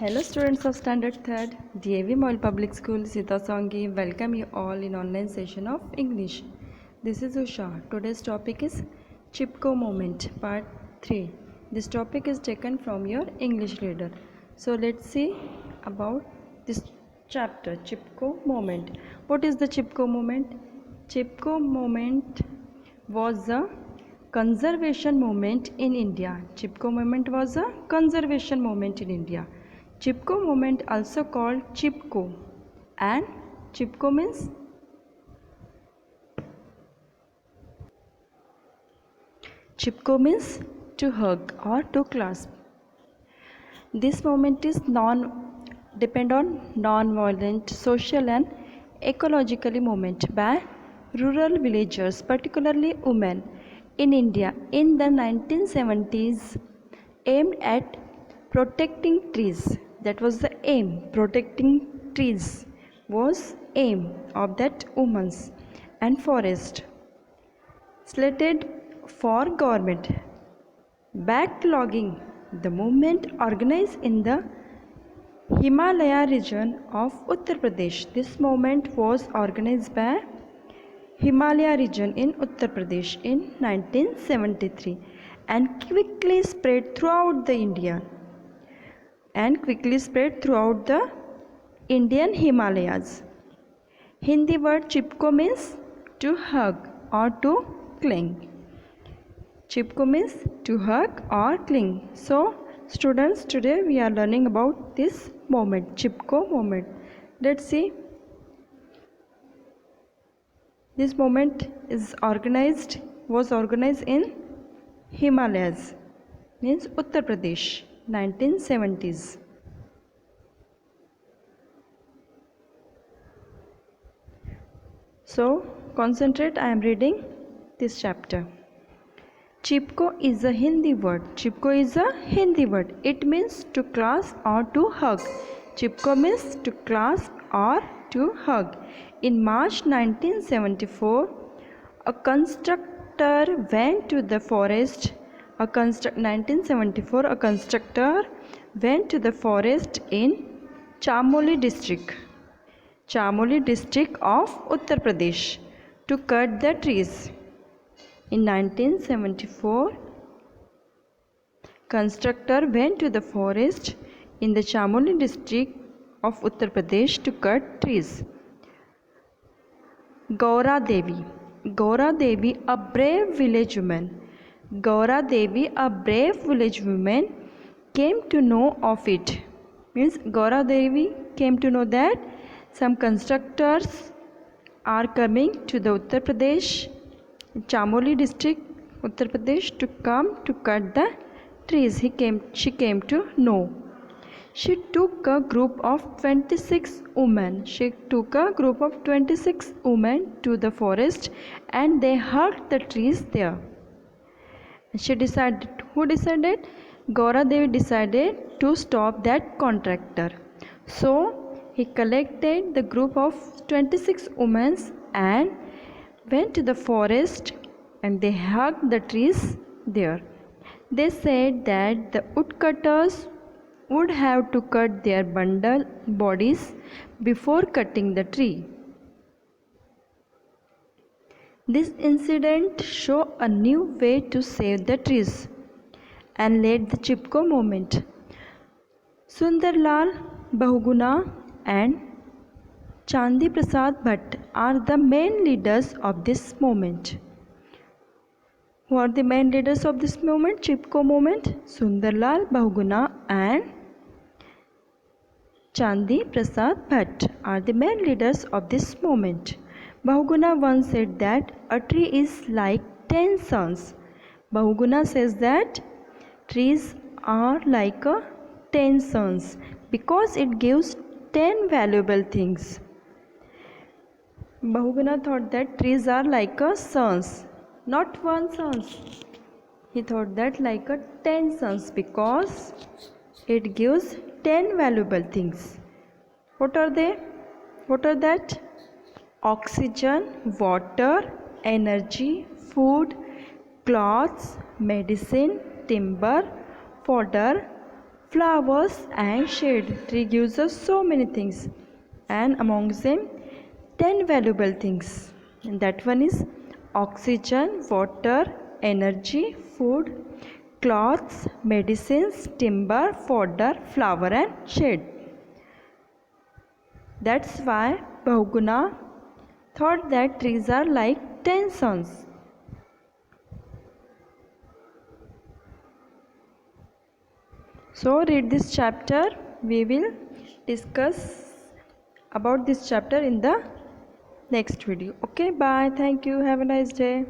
Hello students of Standard 3rd, DAV Model Public School, Sita Songi, welcome you all in online session of English. This is Usha. Today's topic is Chipko Moment, Part 3. This topic is taken from your English reader. So let's see about this chapter, Chipko Moment. What is the Chipko Moment? Chipko Moment was a conservation movement in India. Chipko movement was a conservation movement in India. Chipko movement also called Chipko, and Chipko means to hug or to clasp. This movement is depend on non-violent social and ecologically movement by rural villagers, particularly women in India in the 1970s, aimed at protecting trees. That was the aim. Protecting trees was aim of that women's and forest. Slated for government. Backlogging. The movement organized in the Himalaya region of Uttar Pradesh. This movement was organized by Himalaya region in Uttar Pradesh in 1973 and quickly spread throughout the Indian Himalayas. Hindi word Chipko means to hug or to cling. Chipko means to hug or cling. So students, today we are learning about this moment, Chipko moment. Let's see. This moment was organized in Himalayas, means Uttar Pradesh, 1970s. So concentrate, I am reading this chapter. Chipko is a Hindi word. Chipko is a Hindi word. It means to clasp or to hug. Chipko means to clasp or to hug. In March 1974, a constructor went to the forest. A constructor went to the forest in Chamoli district of Uttar Pradesh to cut the trees. In 1974, constructor went to the forest in the Chamoli district of Uttar Pradesh to cut trees. Gaura Devi, a brave village woman, came to know of it. Means Gaura Devi came to know that some constructors are coming to the Uttar Pradesh, Chamoli district, Uttar Pradesh, to come to cut the trees. She came to know. She took a group of 26 women. to the forest and they hugged the trees there. Who decided? Gaura Devi decided to stop that contractor. So he collected the group of 26 women and went to the forest and they hugged the trees there. They said that the woodcutters would have to cut their bundle bodies before cutting the tree. This incident showed a new way to save the trees and led the Chipko movement. Sundarlal Bahuguna and Chandi Prasad Bhatt are the main leaders of this movement. Who are the main leaders of this movement, Chipko movement? Sundarlal Bahuguna and Chandi Prasad Bhatt are the main leaders of this movement. Bahuguna once said that a tree is like 10 suns. Bahuguna says that trees are like 10 suns because it gives 10 valuable things. Bahuguna thought that trees are like suns, not one sun. He thought that like 10 suns because it gives 10 valuable things. What are they? What are that? Oxygen, water, energy, food, clothes, medicine, timber, fodder, flowers and shade. Tree gives us so many things, and among them 10 valuable things. And that one is oxygen, water, energy, food, cloths, medicines, timber, fodder, flower and shade. That's why Bahuguna thought that trees are like 10 suns. So read this chapter. We will discuss about this chapter in the next video. Okay, bye. Thank you. Have a nice day.